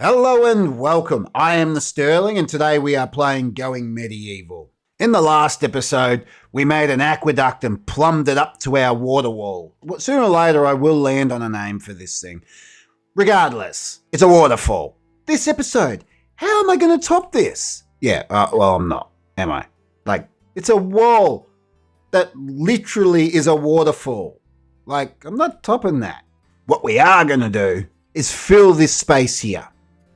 Hello and welcome. I am the Sterling and today we are playing Going Medieval. In the last episode, we made an aqueduct and plumbed it up to our water wall. Sooner or later, I will land on a name for this thing. Regardless, it's a waterfall. This episode, how am I going to top this? I'm not, am I? It's a wall that literally is a waterfall. I'm not topping that. What we are going to do is fill this space here.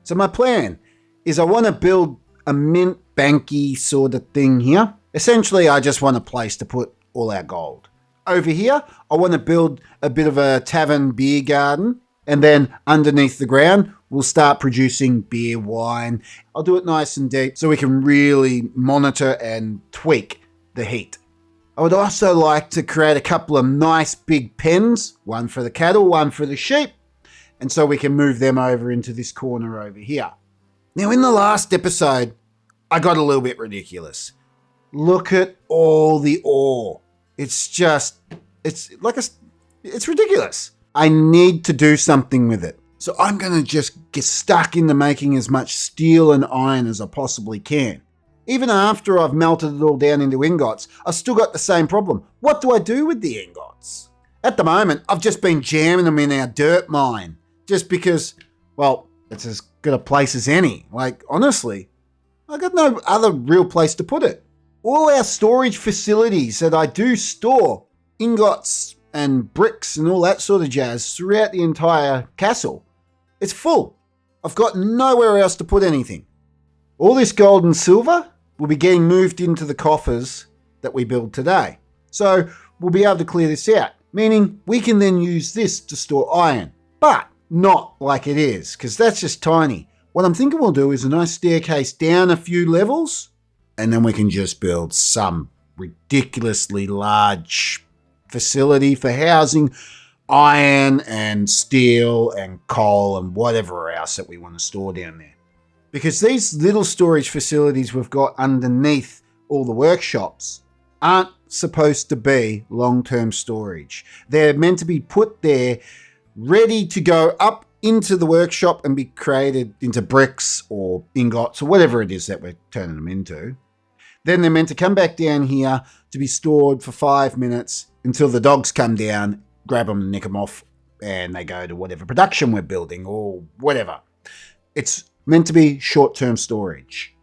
So my plan is I want to build a mint banky sort of thing here. Essentially, I just want a place to put all our gold. Over here, I want to build a bit of a tavern beer garden. And then underneath the ground, we'll start producing beer, wine. I'll do it nice and deep so we can really monitor and tweak the heat. I would also like to create a couple of nice big pens, one for the cattle, one for the sheep. And so we can move them over into this corner over here. Now, in the last episode, I got a little bit ridiculous. Look at all the ore. It's ridiculous. I need to do something with it. So I'm going to just get stuck into making as much steel and iron as I possibly can. Even after I've melted it all down into ingots, I've still got the same problem. What do I do with the ingots? At the moment, I've just been jamming them in our dirt mine. Just because, it's as good a place as any. Honestly, I got no other real place to put it. All our storage facilities that I do store ingots and bricks and all that sort of jazz throughout the entire castle, it's full. I've got nowhere else to put anything. All this gold and silver will be getting moved into the coffers that we build today. So we'll be able to clear this out, meaning we can then use this to store iron. But not like it is, because that's just tiny. What I'm thinking we'll do is a nice staircase down a few levels, and then we can just build some ridiculously large facility for housing iron and steel and coal and whatever else that we want to store down there. Because these little storage facilities we've got underneath all the workshops aren't supposed to be long-term storage. They're meant to be put there ready to go up into the workshop and be created into bricks or ingots or whatever it is that we're turning them into. Then they're meant to come back down here to be stored for 5 minutes until the dogs come down, grab them and nick them off, and they go to whatever production we're building or whatever. It's meant to be short-term storage.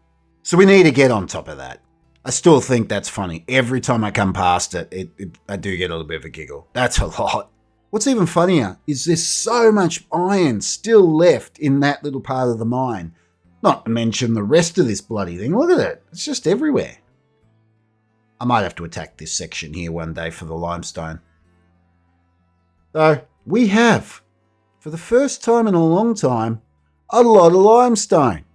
So we need to get on top of that. I still think that's funny. Every time I come past it, I do get a little bit of a giggle. That's a lot. What's even funnier is there's so much iron still left in that little part of the mine. Not to mention the rest of this bloody thing. Look at it. It's just everywhere. I might have to attack this section here one day for the limestone. So we have, for the first time in a long time, a lot of limestone.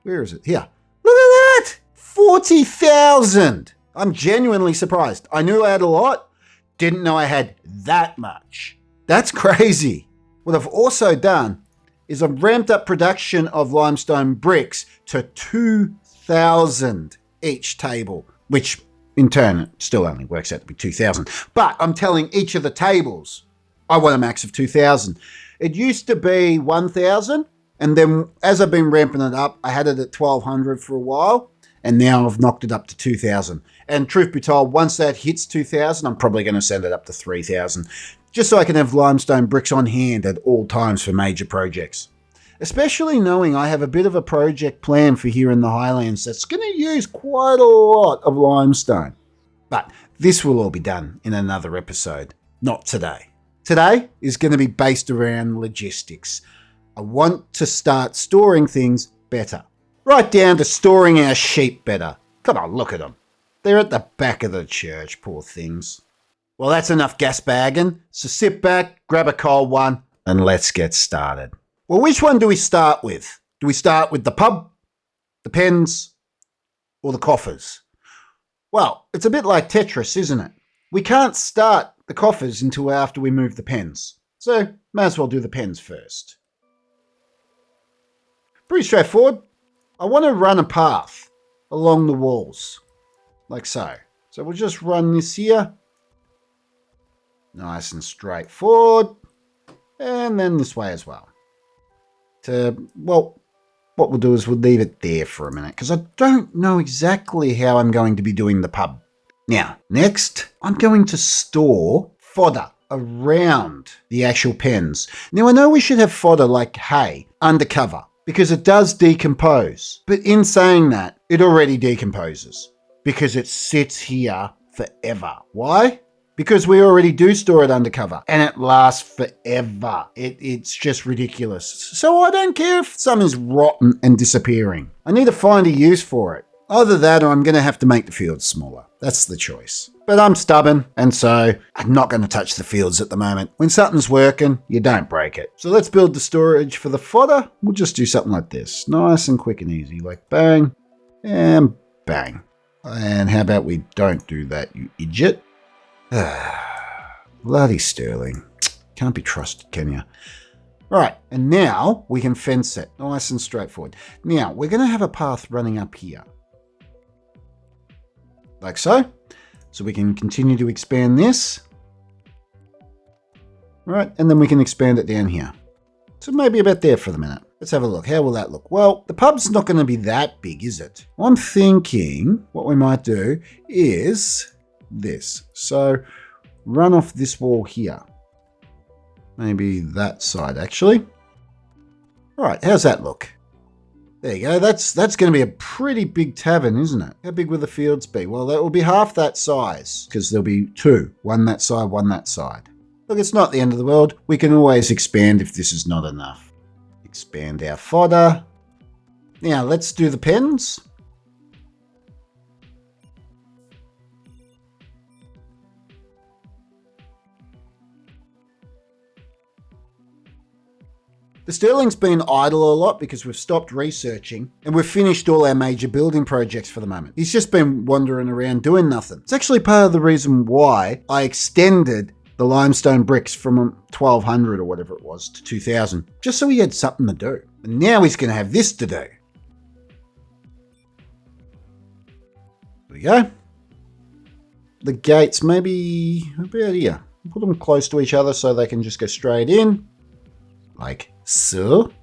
Where is it? Here. Look at that! 40,000! I'm genuinely surprised. I knew I had a lot. Didn't know I had that much. That's crazy. What I've also done is I've ramped up production of limestone bricks to 2,000 each table, which in turn still only works out to be 2,000. But I'm telling each of the tables, I want a max of 2,000. It used to be 1,000, and then as I've been ramping it up, I had it at 1,200 for a while, and now I've knocked it up to 2,000. And truth be told, once that hits 2,000, I'm probably going to send it up to 3,000. Just so I can have limestone bricks on hand at all times for major projects. Especially knowing I have a bit of a project plan for here in the Highlands that's going to use quite a lot of limestone. But this will all be done in another episode, not today. Today is going to be based around logistics. I want to start storing things better. Right down to storing our sheep better. Come on, look at them. They're at the back of the church, poor things. Well, that's enough gas bagging, so sit back, grab a cold one, and let's get started. Well, which one do we start with? Do we start with the pub, the pens, or the coffers? Well, it's a bit like Tetris, isn't it? We can't start the coffers until after we move the pens, so may as well do the pens first. Pretty straightforward. I want to run a path along the walls, like so. So we'll just run this here. Nice and straightforward. And then this way as well. To, what we'll do is we'll leave it there for a minute because I don't know exactly how I'm going to be doing the pub. Now, next, I'm going to store fodder around the actual pens. Now, I know we should have fodder like hay undercover because it does decompose. But in saying that, it already decomposes because it sits here forever. Why? Because we already do store it undercover and it lasts forever. It's just ridiculous. So I don't care if some is rotten and disappearing. I need to find a use for it. Either that or I'm going to have to make the fields smaller. That's the choice. But I'm stubborn, and so I'm not going to touch the fields at the moment. When something's working, you don't break it. So let's build the storage for the fodder. We'll just do something like this. Nice and quick and easy. Like bang and bang. And how about we don't do that, you idiot? Bloody Sterling. Can't be trusted, can you? Right, and now we can fence it. Nice and straightforward. Now, we're going to have a path running up here. Like so. So we can continue to expand this. Right, and then we can expand it down here. So maybe about there for the minute. Let's have a look. How will that look? Well, the pub's not going to be that big, is it? I'm thinking what we might do is this. So run off this wall here. Maybe that side, actually. All right, how's that look? There you go. That's going to be a pretty big tavern, isn't it? How big will the fields be? Well, that will be half that size because there'll be two. One that side, one that side. Look, it's not the end of the world. We can always expand if this is not enough. Expand our fodder. Now, let's do the pens. The Sterling's been idle a lot because we've stopped researching and we've finished all our major building projects for the moment. He's just been wandering around doing nothing. It's actually part of the reason why I extended the limestone bricks from 1200 or whatever it was to 2000, just so he had something to do. And now he's going to have this to do. There we go. The gates maybe about here. Put them close to each other so they can just go straight in. Like so.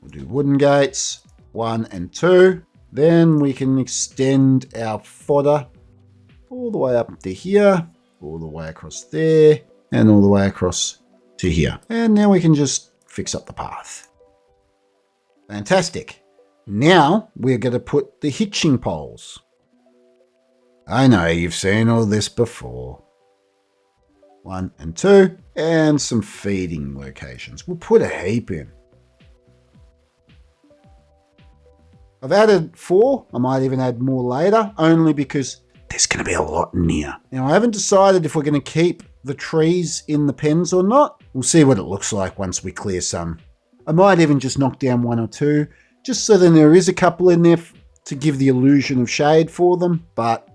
We'll do wooden gates, 1 and 2. Then we can extend our fodder all the way up to here, all the way across there, and all the way across to here. And now we can just fix up the path. Fantastic. Now we're going to put the hitching poles. I know you've seen all this before. 1 and 2, and some feeding locations. We'll put a heap in. I've added 4. I might even add more later, only because there's going to be a lot in here. Now, I haven't decided if we're going to keep the trees in the pens or not. We'll see what it looks like once we clear some. I might even just knock down 1 or 2, just so then there is a couple in there to give the illusion of shade for them, but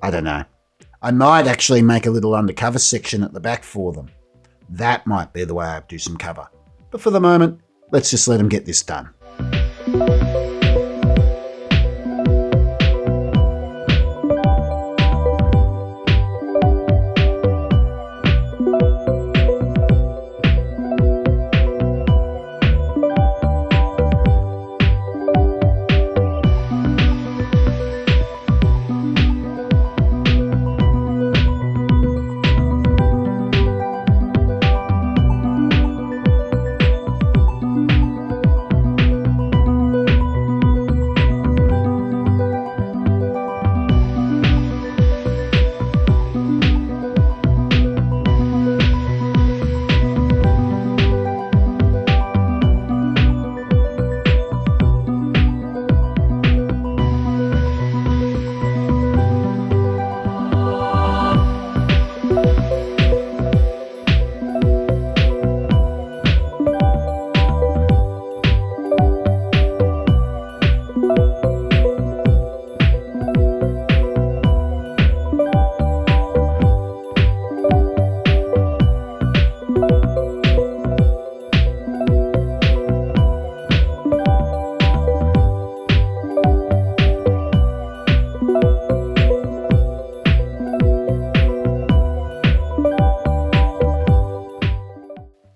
I don't know. I might actually make a little undercover section at the back for them. That might be the way I do some cover. But for the moment, let's just let them get this done.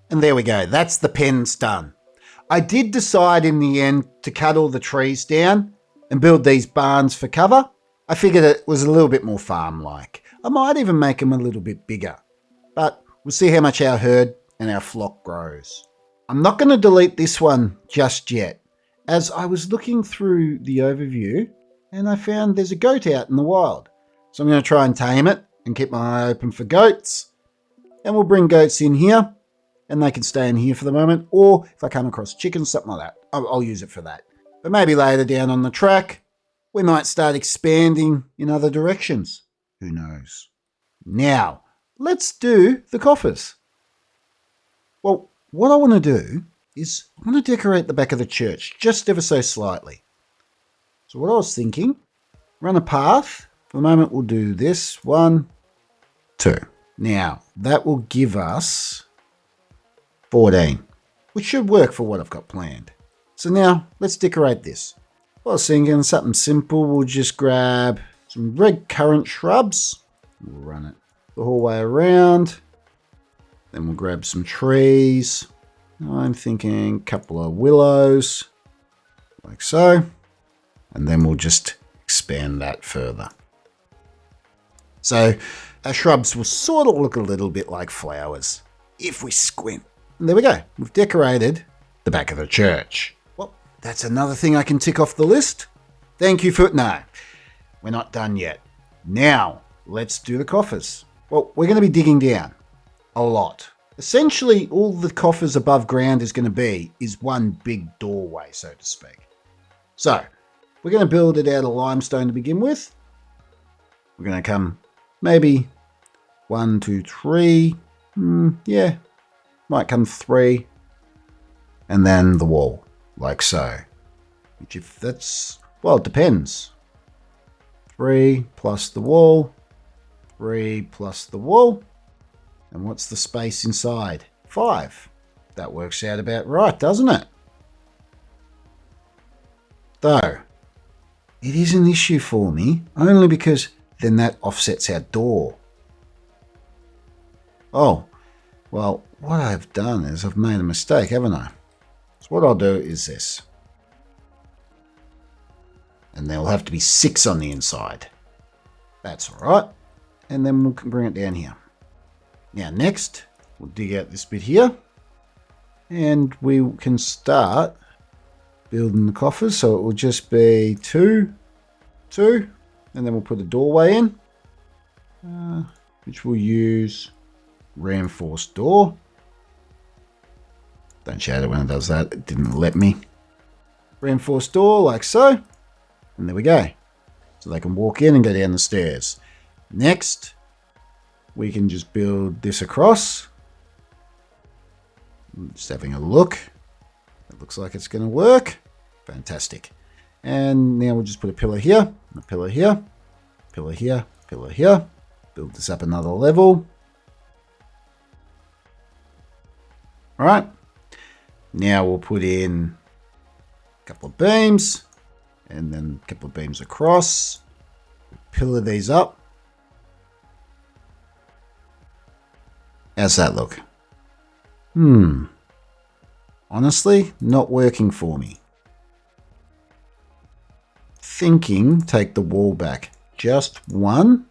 And there we go. That's the pens done. I did decide in the end to cut all the trees down and build these barns for cover. I figured it was a little bit more farm-like. I might even make them a little bit bigger. But we'll see how much our herd and our flock grows. I'm not going to delete this one just yet, as I was looking through the overview and I found there's a goat out in the wild. So I'm going to try and tame it and keep my eye open for goats. And we'll bring goats in here and they can stay in here for the moment. Or if I come across chickens, something like that, I'll use it for that. But maybe later down on the track, we might start expanding in other directions. Who knows? Now, let's do the coffers. Well, what I want to do is I want to decorate the back of the church just ever so slightly. So what I was thinking, run a path. For the moment, we'll do this. 1, 2. Now, that will give us 14, which should work for what I've got planned. So now, let's decorate this. I was thinking something simple. We'll just grab some red currant shrubs. We'll run it the whole way around. Then we'll grab some trees. I'm thinking a couple of willows, like so. And then we'll just expand that further. So our shrubs will sort of look a little bit like flowers if we squint. And there we go. We've decorated the back of the church. Well, that's another thing I can tick off the list. Thank you for... No, we're not done yet. Now, let's do the coffers. Well, we're going to be digging down a lot. Essentially, all the coffers above ground is going to be is one big doorway, so to speak. So, we're going to build it out of limestone to begin with. We're going to come maybe 1, 2, 3. Yeah, might come 3. And then the wall, like so. Which if that's, well, it depends. 3 plus the wall. 3 plus the wall. And what's the space inside? 5. That works out about right, doesn't it? Though, it is an issue for me, only because then that offsets our door. Oh, well, what I've done is I've made a mistake, haven't I? So what I'll do is this. And there'll have to be 6 on the inside. That's all right. And then we'll bring it down here. Now next, we'll dig out this bit here. And we can start building the coffers. So it will just be 2, 2. And then we'll put a doorway in. Which we'll use reinforced door. Don't shout it when it does that. It didn't let me. Reinforced door like so. And there we go. So they can walk in and go down the stairs. Next, we can just build this across. Just having a look. It looks like it's going to work. Fantastic. And now we'll just put a pillar here, a pillar here, pillar here, pillar here. Build this up another level. All right. Now we'll put in a couple of beams and then a couple of beams across. Pillar these up. How's that look? Honestly, not working for me. Thinking, take the wall back just 1,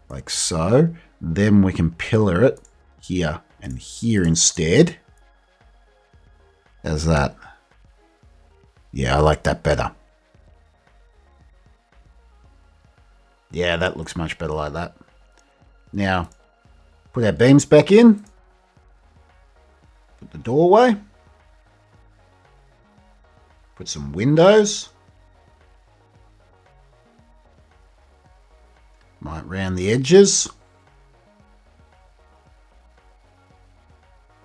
like so. Then we can pillar it here and here instead. How's that? Yeah, I like that better. Yeah, that looks much better like that. Now, put our beams back in. Put the doorway. Put some windows. Might round the edges.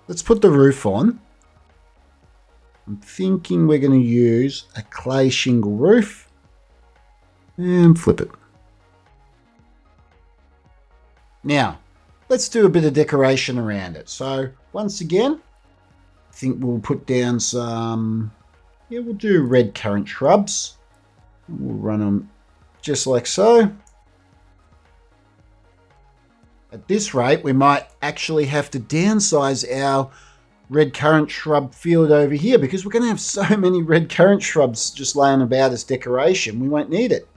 Let's put the roof on. I'm thinking we're going to use a clay shingle roof. And flip it. Now, let's do a bit of decoration around it. So, once again, I think we'll put down some... Yeah, we'll do red currant shrubs. We'll run them just like so. At this rate, we might actually have to downsize our red currant shrub field over here because we're going to have so many red currant shrubs just laying about as decoration. We won't need it.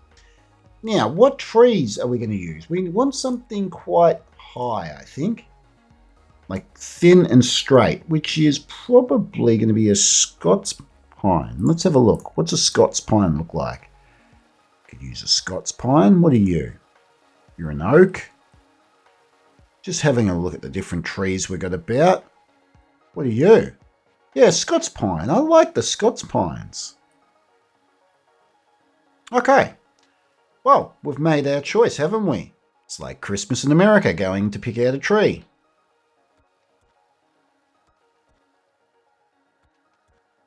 Now, what trees are we going to use? We want something quite high, I think. Like thin and straight, which is probably going to be a Scots pine. Let's have a look. What's a Scots pine look like? Could use a Scots pine. What are you? You're an oak. Just having a look at the different trees we got about. What are you? Yeah, Scots pine. I like the Scots pines. Okay. Well, we've made our choice, haven't we? It's like Christmas in America going to pick out a tree.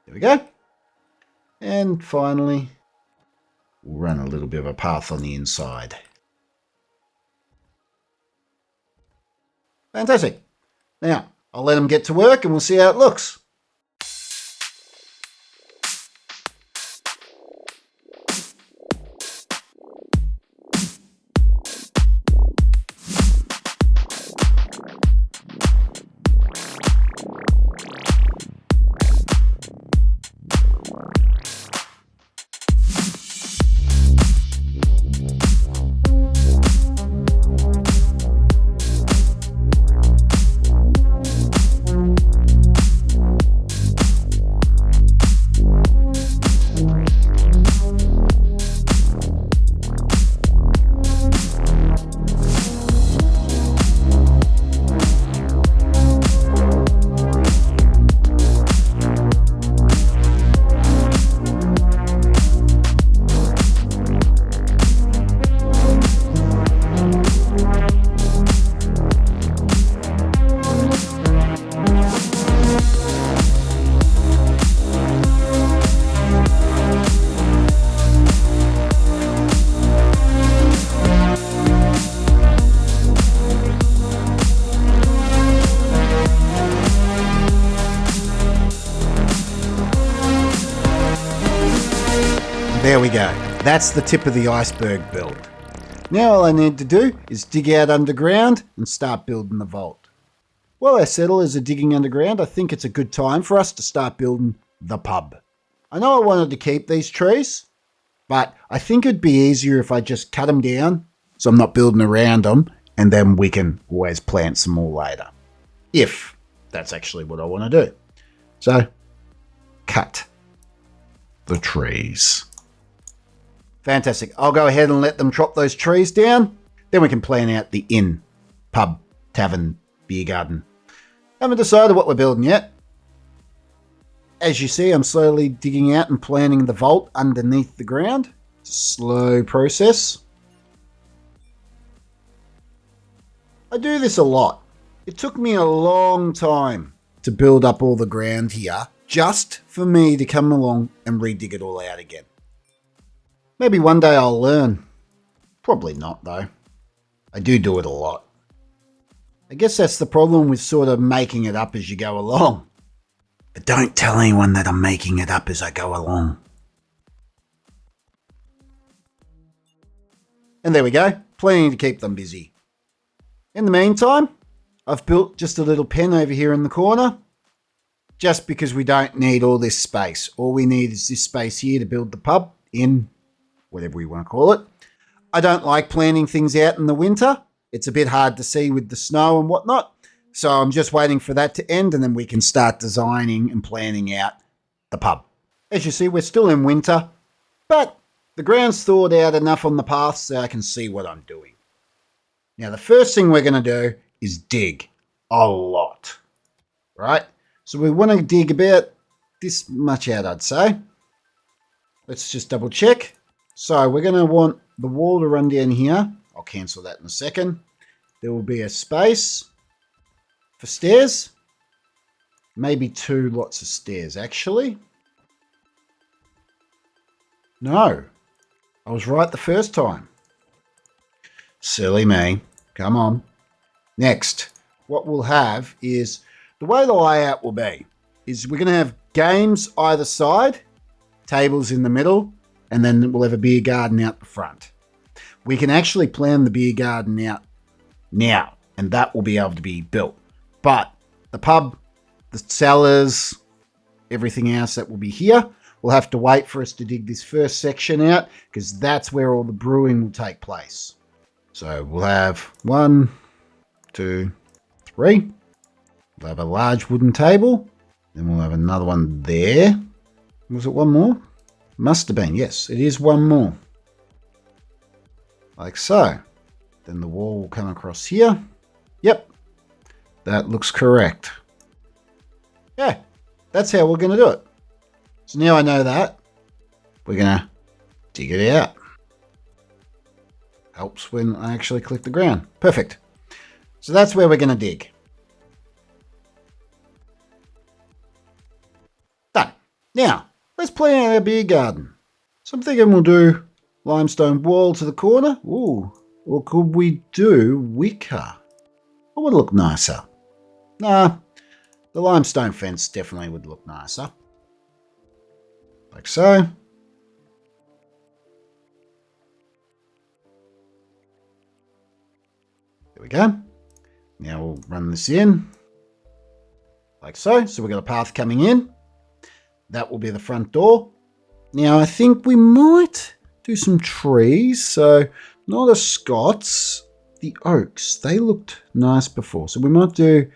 There we go. And finally, we'll run a little bit of a path on the inside. Fantastic. Now, I'll let them get to work and we'll see how it looks. There we go. That's the tip of the iceberg build. Now all I need to do is dig out underground and start building the vault. While our settlers are digging underground, I think it's a good time for us to start building the pub. I know I wanted to keep these trees, but I think it'd be easier if I just cut them down so I'm not building around them, and then we can always plant some more later. If that's actually what I want to do. So, cut the trees. Fantastic. I'll go ahead and let them chop those trees down. Then we can plan out the inn, pub, tavern, beer garden. Haven't decided what we're building yet. As you see, I'm slowly digging out and planting the vault underneath the ground. It's a slow process. I do this a lot. It took me a long time to build up all the ground here just for me to come along and redig it all out again. Maybe one day I'll learn. Probably not, though. I do it a lot. I guess that's the problem with sort of making it up as you go along. But don't tell anyone that I'm making it up as I go along. And there we go. Plenty to keep them busy. In the meantime, I've built just a little pen over here in the corner. Just because we don't need all this space. All we need is this space here to build the pub, inn, whatever we want to call it. I don't like planning things out in the winter. It's a bit hard to see with the snow and whatnot. So I'm just waiting for that to end and then we can start designing and planning out the pub. As you see, we're still in winter, but the ground's thawed out enough on the path so I can see what I'm doing. Now, the first thing we're going to do is dig a lot, right? So we want to dig about this much out, I'd say. Let's just double check. So we're going to want the wall to run down here. I'll cancel that in a second. There will be a space for stairs. Maybe 2 lots of stairs, actually. No, I was right the first time. Silly me. Come on. Next, what we'll have is, the way the layout will be, is we're going to have games either side, tables in the middle, and then we'll have a beer garden out the front. We can actually plan the beer garden out now, and that will be able to be built. But the pub the cellars, everything else that will be here. We'll have to wait for us to dig this first section out because that's where all the brewing will take place. So we'll have 1, 2, 3. We'll have a large wooden table. Then we'll have another one there. Was it one more? Must have been. Yes, it is one more. Like so. Then the wall will come across here. Yep. That looks correct. Yeah, that's how we're going to do it. So now I know that. We're going to dig it out. Helps when I actually click the ground. Perfect. So that's where we're going to dig. Done. Now, let's plan out our beer garden. So I'm thinking we'll do limestone wall to the corner. Ooh. Or could we do wicker? What would look nicer? Nah, the limestone fence definitely would look nicer. Like so. There we go. Now we'll run this in. Like so. So we've got a path coming in. That will be the front door. Now I think we might do some trees. So not the Scots, the oaks. They looked nice before. So we might do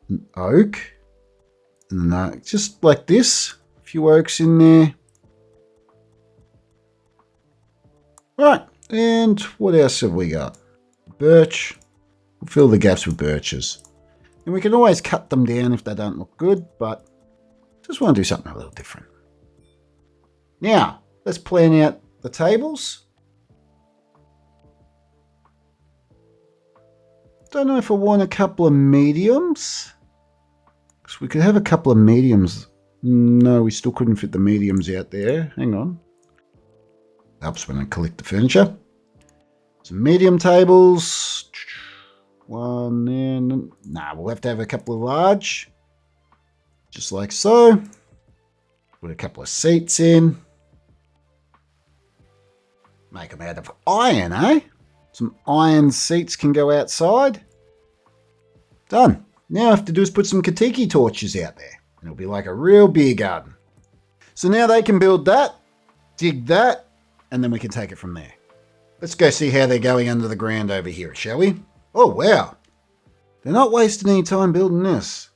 an oak. And then just like this. A few oaks in there. Right. And what else have we got? Birch. We'll fill the gaps with birches. And we can always cut them down if they don't look good, but just want to do something a little different. Now, let's plan out the tables. Don't know if I want a couple of mediums. Because we could have a couple of mediums. No, we still couldn't fit the mediums out there. Hang on. Helps when I collect the furniture. Some medium tables. One there. Nah, we'll have to have a couple of large. Just like so. Put a couple of seats in. Make them out of iron, eh? Some iron seats can go outside. Done. Now all I have to do is put some Katiki torches out there. And it'll be like a real beer garden. So now they can build that, dig that, and then we can take it from there. Let's go see how they're going under the ground over here, shall we? Oh, wow. They're not wasting any time building this.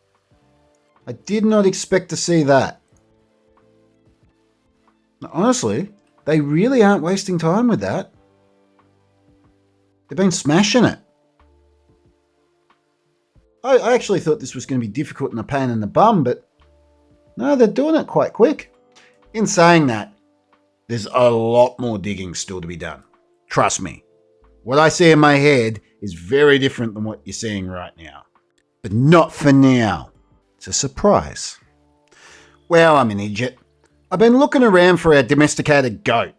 I did not expect to see that. Now, honestly, they really aren't wasting time with that. They've been smashing it. I actually thought this was going to be difficult and a pain in the bum, but no, they're doing it quite quick. In saying that, there's a lot more digging still to be done. Trust me. What I see in my head is very different than what you're seeing right now. But not for now. It's a surprise. Well, I'm an idiot. I've been looking around for our domesticated goat.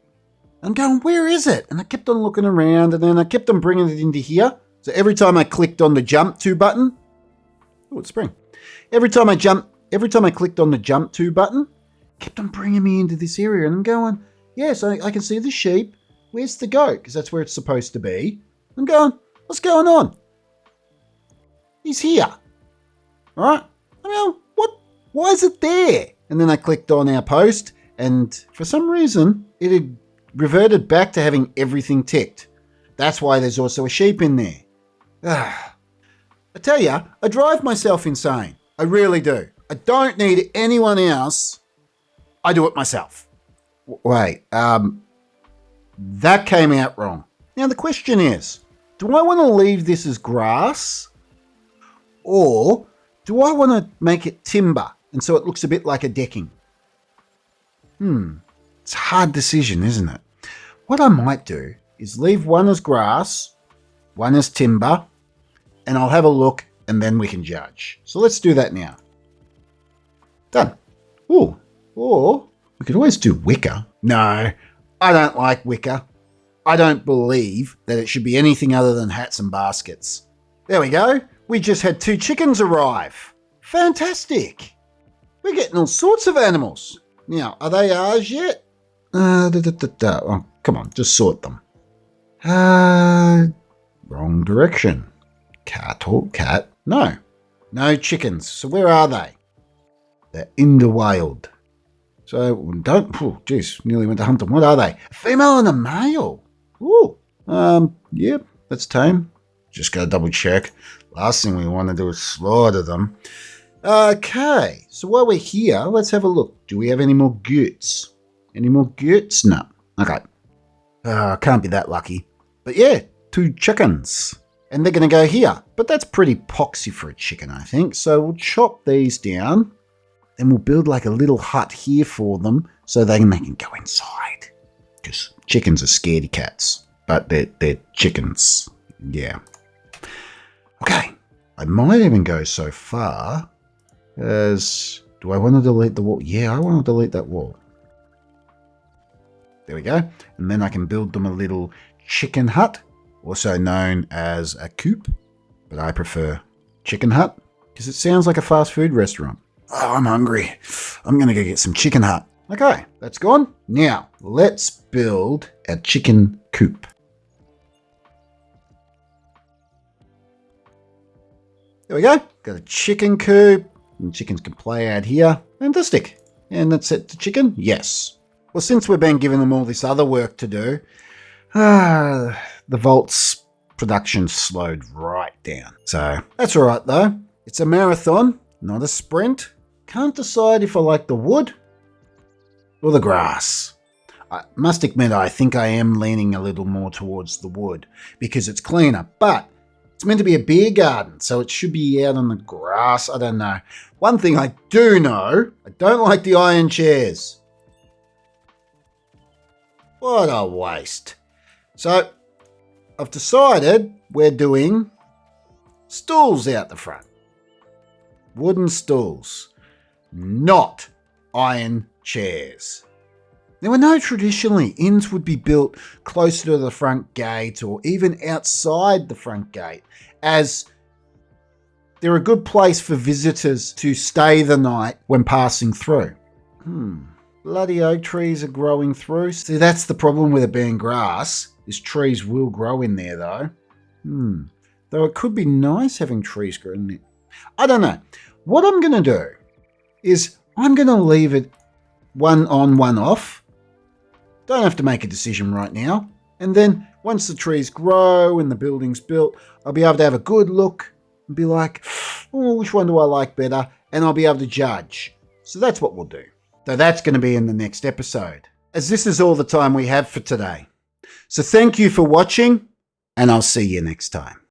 I'm going, where is it? And I kept on looking around, and then I kept on bringing it into here. So every time I clicked on the jump to button, oh, it's spring. Every time I clicked on the jump to button, kept on bringing me into this area, and I'm going, yes, I can see the sheep. Where's the goat? Because that's where it's supposed to be. I'm going, what's going on? He's here. All right. I mean, what? Why is it there? And then I clicked on our post, and for some reason, it had reverted back to having everything ticked. That's why there's also a sheep in there. I tell you, I drive myself insane. I really do. I don't need anyone else. I do it myself. Wait, that came out wrong. Now the question is, do I want to leave this as grass? Or do I want to make it timber and so it looks a bit like a decking? It's a hard decision, isn't it? What I might do is leave one as grass, one as timber, and I'll have a look and then we can judge. So let's do that now. Done. Ooh, or we could always do wicker. No, I don't like wicker. I don't believe that it should be anything other than hats and baskets. There we go. We just had 2 chickens arrive. Fantastic. We're getting all sorts of animals. Now, are they ours yet? Oh, come on, just sort them. Wrong direction. Cat or cat? No. No chickens. So where are they? They're in the wild. So geez, nearly went to hunt them. What are they? A female and a male. Ooh. Yep, that's tame. Just gotta double check. Last thing we want to do is slaughter them. Okay, so while we're here, let's have a look. Do we have any more goods? Any more goods? No. Okay. Can't be that lucky. But yeah, 2 chickens. And they're going to go here. But that's pretty poxy for a chicken, I think. So we'll chop these down. Then we'll build like a little hut here for them so they can go inside. Because chickens are scaredy cats. But they're chickens. Yeah. Okay. I might even go so far as... Do I want to delete the wall? Yeah, I want to delete that wall. There we go. And then I can build them a little chicken hut, also known as a coop, but I prefer chicken hut because it sounds like a fast food restaurant. Oh, I'm hungry. I'm going to go get some chicken hut. Okay, that's gone. Now, let's build a chicken coop. There we go. Got a chicken coop. And chickens can play out here. Fantastic. And that's it to chicken? Yes. Well, since we've been giving them all this other work to do, the vault's production slowed right down. So that's all right, though. It's a marathon, not a sprint. Can't decide if I like the wood or the grass. I must admit, I think I am leaning a little more towards the wood because it's cleaner, but it's meant to be a beer garden, so it should be out on the grass. I don't know. One thing I do know, I don't like the iron chairs. What a waste. So, I've decided we're doing stools out the front. Wooden stools. Not iron chairs. Now, I know traditionally inns would be built closer to the front gate or even outside the front gate, as they're a good place for visitors to stay the night when passing through. Bloody oak trees are growing through. See, that's the problem with it being grass, is trees will grow in there though. Though it could be nice having trees grow in there. I don't know. What I'm going to do is I'm going to leave it one on, one off. Don't have to make a decision right now. And then once the trees grow and the building's built, I'll be able to have a good look and be like, oh, which one do I like better? And I'll be able to judge. So that's what we'll do. So that's going to be in the next episode, as this is all the time we have for today. So thank you for watching, and I'll see you next time.